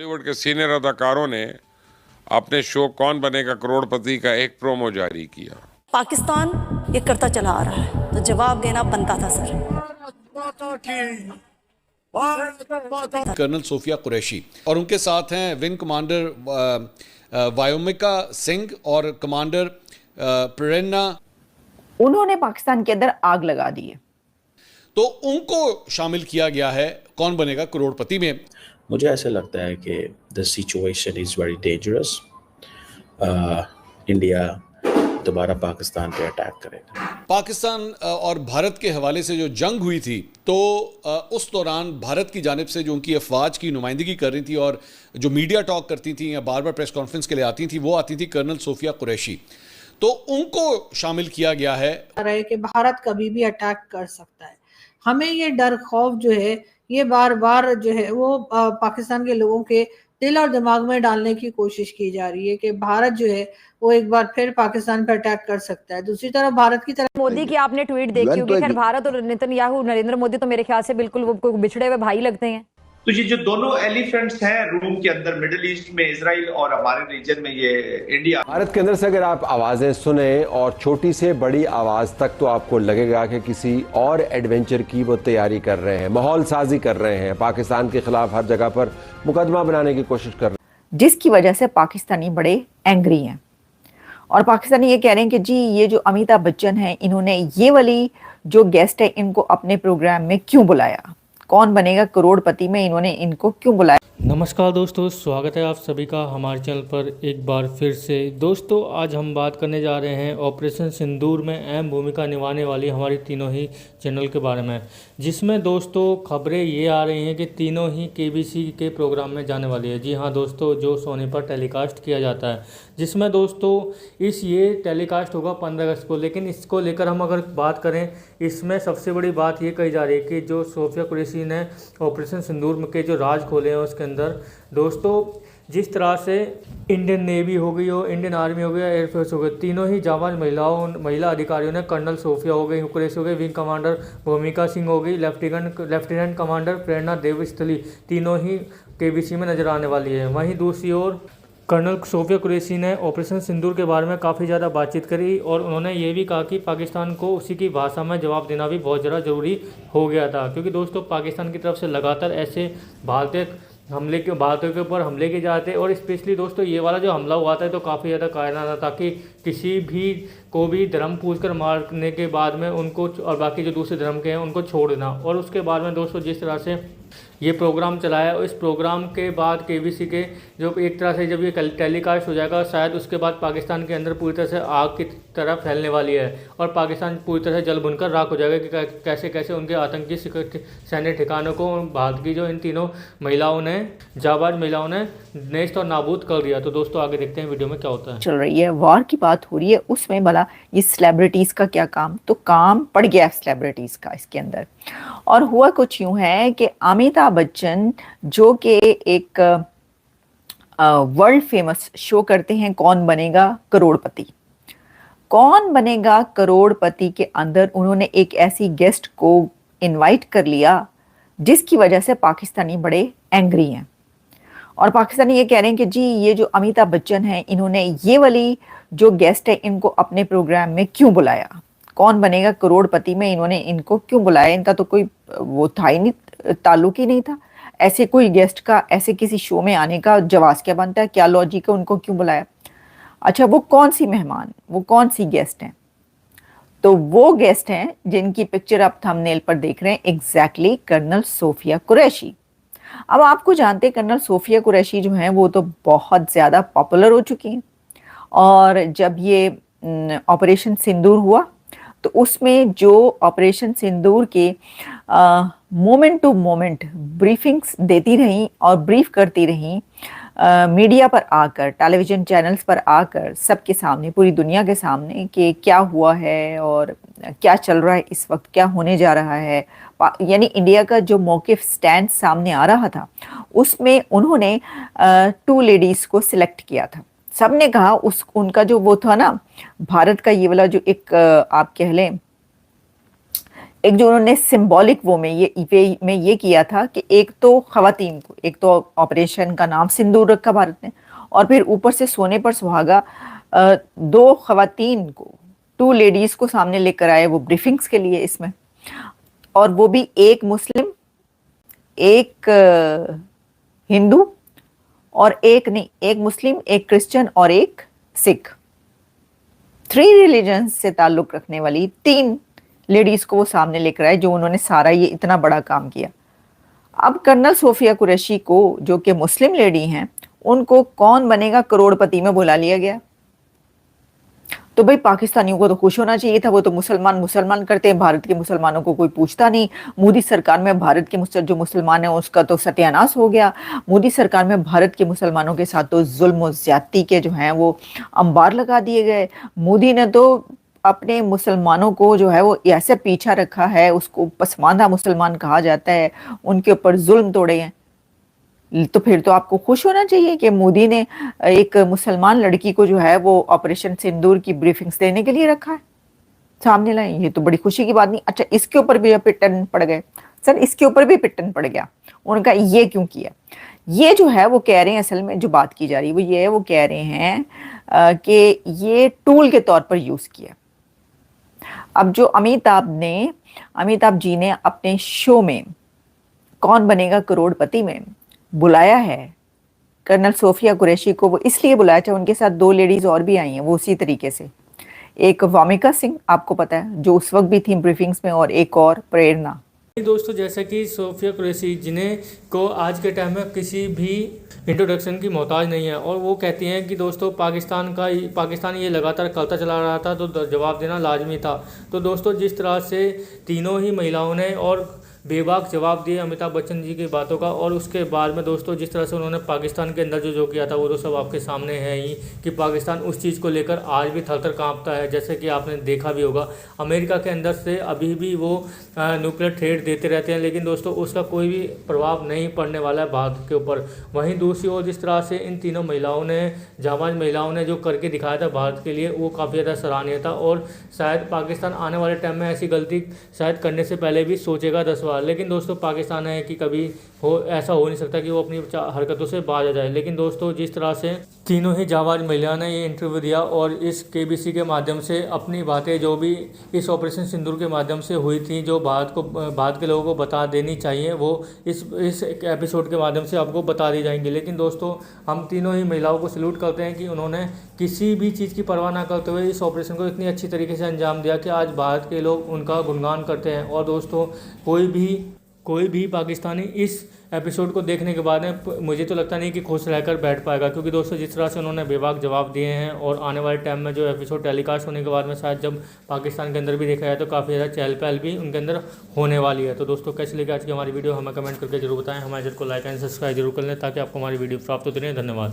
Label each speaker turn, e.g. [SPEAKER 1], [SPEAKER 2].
[SPEAKER 1] बॉलीवुड के सीनियर अदाकारों ने अपने शो कौन बनेगा करोड़पति का एक प्रोमो जारी किया।
[SPEAKER 2] पाकिस्तान ये करता चला आ रहा है, तो जवाब देना बनता था सर।
[SPEAKER 3] कर्नल सोफिया कुरैशी और उनके साथ हैं विंग कमांडर वायोमिका सिंह और कमांडर प्रेरणा।
[SPEAKER 4] उन्होंने पाकिस्तान के अंदर आग लगा दी है,
[SPEAKER 3] तो उनको शामिल किया गया है कौन बनेगा करोड़पति में।
[SPEAKER 5] मुझे ऐसा लगता है कि the situation is very dangerous. India दोबारा पाकिस्तान पे अटैक करेगा।
[SPEAKER 3] पाकिस्तान और भारत के हवाले से जो जंग हुई थी, तो उस दौरान भारत की जानिब से जो उनकी अफवाज की नुमाइंदगी कर रही थी और जो मीडिया टॉक करती थी या बार बार प्रेस कॉन्फ्रेंस के लिए आती थी, वो आती थी कर्नल सोफिया कुरैशी। तो उनको शामिल किया गया है
[SPEAKER 6] कि भारत कभी भी अटैक कर सकता है। हमें ये डर खौफ जो है ये बार बार जो है वो पाकिस्तान के लोगों के दिल और दिमाग में डालने की कोशिश की जा रही है कि भारत जो है वो एक बार फिर पाकिस्तान पर अटैक कर सकता है। दूसरी तरफ भारत की तरफ
[SPEAKER 7] मोदी की आपने ट्वीट देखी होगी। खैर भारत और नेतन्याहू नरेंद्र मोदी तो मेरे ख्याल से बिल्कुल वो बिछड़े हुए भाई लगते हैं।
[SPEAKER 8] तो ये जो दोनों एलिफेंट्स हैं रूम के अंदर, मिडिल ईस्ट में इजराइल और हमारे रीजन में ये इंडिया।
[SPEAKER 9] भारत के अंदर से अगर आप आवाजें सुने और छोटी से बड़ी आवाज तक, तो आपको लगेगा कि किसी और एडवेंचर की वो तैयारी कर रहे हैं, माहौल साजी कर रहे हैं, पाकिस्तान के खिलाफ हर जगह पर मुकदमा बनाने की कोशिश कर रहे हैं,
[SPEAKER 4] जिसकी वजह से पाकिस्तानी बड़े एंग्री हैं। और पाकिस्तानी ये कह रहे हैं कि जी ये जो अमिताभ बच्चन हैं, इन्होंने ये वाली जो गेस्ट है इनको अपने प्रोग्राम में क्यों बुलाया, कौन बनेगा करोड़पति में इन्होंने इनको क्यों बुलाया।
[SPEAKER 10] नमस्कार दोस्तों, स्वागत है आप सभी का हमारे चैनल पर एक बार फिर से। दोस्तों आज हम बात करने जा रहे हैं ऑपरेशन सिंदूर में अहम भूमिका निभाने वाली हमारी तीनों ही चैनल के बारे में, जिसमें दोस्तों खबरें ये आ रही हैं कि तीनों ही केबीसी के प्रोग्राम में जाने वाली है। जी हाँ दोस्तों, जो सोनी पर टेलीकास्ट किया जाता है, जिसमें दोस्तों ये टेलीकास्ट होगा 15 अगस्त को। लेकिन इसको लेकर हम अगर बात करें, इसमें सबसे बड़ी बात ये कही जा रही है कि जो सोफिया कुरैशी ने ऑपरेशन सिंदूर के जो राज खोले हैं उसके अंदर दोस्तों, जिस तरह से इंडियन नेवी हो गई हो, इंडियन आर्मी हो गया, एयरफोर्स हो गई, तीनों ही जाबाज महिला अधिकारियों ने, कर्नल सोफिया हो गई कुरैशी हो गई, विंग कमांडर भूमिका सिंह हो गई, लेफ्टिनेंट कमांडर प्रेरणा देवस्थली, तीनों ही केबीसी में नजर आने वाली है। वहीं दूसरी ओर कर्नल सोफिया कुरैशी ने ऑपरेशन सिंदूर के बारे में काफ़ी ज़्यादा बातचीत करी और उन्होंने ये भी कहा कि पाकिस्तान को उसी की भाषा में जवाब देना भी बहुत ज़्यादा ज़रूरी हो गया था, क्योंकि दोस्तों पाकिस्तान की तरफ से लगातार ऐसे भारत के ऊपर हमले किए जाते, और स्पेशली दोस्तों ये वाला जो हमला हुआ था तो काफ़ी ज़्यादा कायराना था कि किसी भी को भी धर्म पूछकर मारने के बाद में उनको और बाकी जो दूसरे धर्म के हैं उनको छोड़ देना। और उसके बाद में दोस्तों जिस तरह से ये प्रोग्राम चलाया, और इस प्रोग्राम के बाद केबीसी के जो एक तरह से जब ये टेलीकास्ट हो जाएगा, शायद उसके बाद पाकिस्तान के अंदर पूरी तरह से आग की तरह फैलने वाली है और पाकिस्तान पूरी तरह से जल भुनकर राख हो जाएगा कि कैसे कैसे उनके आतंकी सैन्य ठिकानों को भारत की जो इन तीनों जाबाज महिलाओं ने नेस्त और नाबूद कर दिया। तो दोस्तों आगे देखते हैं वीडियो में क्या होता है।
[SPEAKER 4] चल रही है वॉर की बात हो रही है, उसमें भला ये सेलिब्रिटीज का क्या काम, तो काम पड़ गया सेलिब्रिटीज का इसके अंदर। और हुआ कुछ यूं है कि अमिताभ बच्चन जो कि एक वर्ल्ड फेमस शो करते हैं कौन बनेगा करोड़पति, कौन बनेगा करोड़पति के अंदर उन्होंने एक ऐसी गेस्ट को इनवाइट कर लिया जिसकी वजह से पाकिस्तानी बड़े एंग्री हैं। और पाकिस्तानी ये कह रहे हैं कि जी ये जो अमिताभ बच्चन हैं, इन्होंने ये वाली जो गेस्ट है इनको अपने प्रोग्राम में क्यों बुलाया, कौन बनेगा करोड़पति में इन्होंने इनको क्यों बुलाया। इनका तो कोई वो था ही नहीं, ताल्लुक ही नहीं था ऐसे कोई गेस्ट का, ऐसे किसी शो में आने का जवाब क्या बनता है, क्या लॉजिक है, उनको क्यों बुलाया। अच्छा वो कौन सी मेहमान, वो कौन सी गेस्ट हैं, तो वो गेस्ट हैं जिनकी पिक्चर आप थंबनेल पर देख रहे हैं, एग्जैक्टली कर्नल सोफिया कुरैशी। अब आपको जानते हैं कर्नल सोफिया कुरैशी जो हैं वो तो बहुत ज़्यादा पॉपुलर हो चुकी हैं, और जब ये ऑपरेशन सिंदूर हुआ तो उसमें जो ऑपरेशन सिंदूर के मोमेंट टू मोमेंट ब्रीफिंग्स देती रहीं और ब्रीफ करती रहीं मीडिया पर आकर, टेलीविज़न चैनल्स पर आकर, सबके सामने, पूरी दुनिया के सामने कि क्या हुआ है और क्या चल रहा है इस वक्त, क्या होने जा रहा है। यानी इंडिया का जो मौक़िफ़ स्टैंड सामने आ रहा था उसमें उन्होंने 2 लेडीज़ को सिलेक्ट किया था। सब ने कहा उनका जो वो था ना, भारत का ये वाला जो एक आप कह लें एक जो उन्होंने सिंबॉलिक वो में ये किया था कि एक तो खवातीन को, एक तो ऑपरेशन का नाम सिंदूर रखा भारत ने, और फिर ऊपर से सोने पर सुहागा 2 खवातीन को, 2 लेडीज को सामने लेकर आए वो ब्रीफिंग्स के लिए इसमें, और वो भी एक मुस्लिम, एक हिंदू, और एक मुस्लिम, एक क्रिश्चियन और एक सिख। 3 रिलीजन से ताल्लुक रखने वाली 3 लेडीज को वो सामने लेकर आए, जो उन्होंने सारा ये इतना बड़ा काम किया। अब कर्नल सोफिया कुरैशी को, जो कि मुस्लिम लेडी हैं, उनको कौन बनेगा करोड़पति में बुला लिया गया। तो भाई पाकिस्तानियों को तो खुश होना चाहिए था, वो तो मुसलमान करते हैं, भारत के मुसलमानों को कोई पूछता नहीं। मोदी सरकार में भारत के जो मुसलमान है उसका तो सत्यानाश हो गया। मोदी सरकार में भारत के मुसलमानों के साथ तो जुल्म और ज्यादती के जो हैं वो अंबार लगा दिए गए। मोदी ने तो अपने मुसलमानों को जो है वो ऐसे पीछा रखा है, उसको पसमानदा मुसलमान कहा जाता है, उनके ऊपर जुल्म तोड़े हैं। तो फिर तो आपको खुश होना चाहिए कि मोदी ने एक मुसलमान लड़की को जो है वो ऑपरेशन सिंदूर की ब्रीफिंग्स देने के लिए रखा है, सामने लाए। ये तो बड़ी खुशी की बात नहीं। अच्छा, इसके ऊपर भी पिटन पड़ गए सर, इसके ऊपर भी पिटन पड़ गया। उनका ये क्यों किया, ये जो है वो कह रहे हैं, असल में जो बात की जा रही है वो ये है, वो कह रहे हैं कि ये टूल के तौर पर यूज किया। अब जो अमिताभ जी ने अपने शो में कौन बनेगा करोड़पति में बुलाया है कर्नल सोफिया कुरैशी को, वो इसलिए बुलाया था, उनके साथ 2 लेडीज और भी आई हैं वो उसी तरीके से। एक वामिका सिंह, आपको पता है, जो उस वक्त भी थी ब्रीफिंग्स में, और एक और प्रेरणा।
[SPEAKER 10] दोस्तों, जैसे कि सोफिया कुरैशी जिन्हें को आज के टाइम में किसी भी इंट्रोडक्शन की मोहताज नहीं है, और वो कहती हैं कि दोस्तों पाकिस्तान ये लगातार करता चला रहा था तो जवाब देना लाजमी था। तो दोस्तों, जिस तरह से तीनों ही महिलाओं ने और बेबाक जवाब दिए अमिताभ बच्चन जी की बातों का, और उसके बाद में दोस्तों जिस तरह से उन्होंने पाकिस्तान के अंदर जो किया था वो तो सब आपके सामने है ही, कि पाकिस्तान उस चीज़ को लेकर आज भी थर-थर कांपता है। जैसे कि आपने देखा भी होगा, अमेरिका के अंदर से अभी भी वो न्यूक्लियर थ्रेट देते रहते हैं, लेकिन दोस्तों उसका कोई भी प्रभाव नहीं पड़ने वाला है भारत के ऊपर। वहीं दूसरी ओर जिस तरह से इन तीनों जाबाज महिलाओं ने जो करके दिखाया था भारत के लिए, वो काफ़ी ज़्यादा सराहनीय था, और शायद पाकिस्तान आने वाले टाइम में ऐसी गलती शायद करने से पहले भी सोचेगा 10 बार। लेकिन दोस्तों पाकिस्तान है कि कभी ऐसा हो नहीं सकता कि वो अपनी हरकतों से बाज आ जाए। लेकिन दोस्तों जिस तरह से तीनों ही जाबाज महिलाओं ने ये इंटरव्यू दिया और इस केबीसी के माध्यम से अपनी बातें जो भी इस ऑपरेशन सिंदूर के माध्यम से हुई थी, जो भारत के लोगों को बता देनी चाहिए, वो इस एपिसोड के माध्यम से आपको बता दी जाएंगी। लेकिन दोस्तों हम तीनों ही महिलाओं को सैल्यूट करते हैं कि उन्होंने किसी भी चीज़ की परवाह ना करते हुए इस ऑपरेशन को इतनी अच्छी तरीके से अंजाम दिया कि आज भारत के लोग उनका गुणगान करते हैं। और दोस्तों कोई भी पाकिस्तानी इस एपिसोड को देखने के बाद में मुझे तो लगता नहीं कि खुश रहकर बैठ पाएगा, क्योंकि दोस्तों जिस तरह से उन्होंने बेबाक जवाब दिए हैं, और आने वाले टाइम में जो एपिसोड टेलीकास्ट होने के बाद में शायद जब पाकिस्तान के अंदर भी देखा जाए तो काफ़ी ज़्यादा चहल पहल भी उनके अंदर होने वाली है। तो दोस्तों कैसे लगे आज की हमारी वीडियो हमें कमेंट करके जरूर बताएं, हमारे चैनल को लाइक एंड सब्सक्राइब जरूर कर लें ताकि आपको हमारी वीडियो प्राप्त होती रहे। धन्यवाद।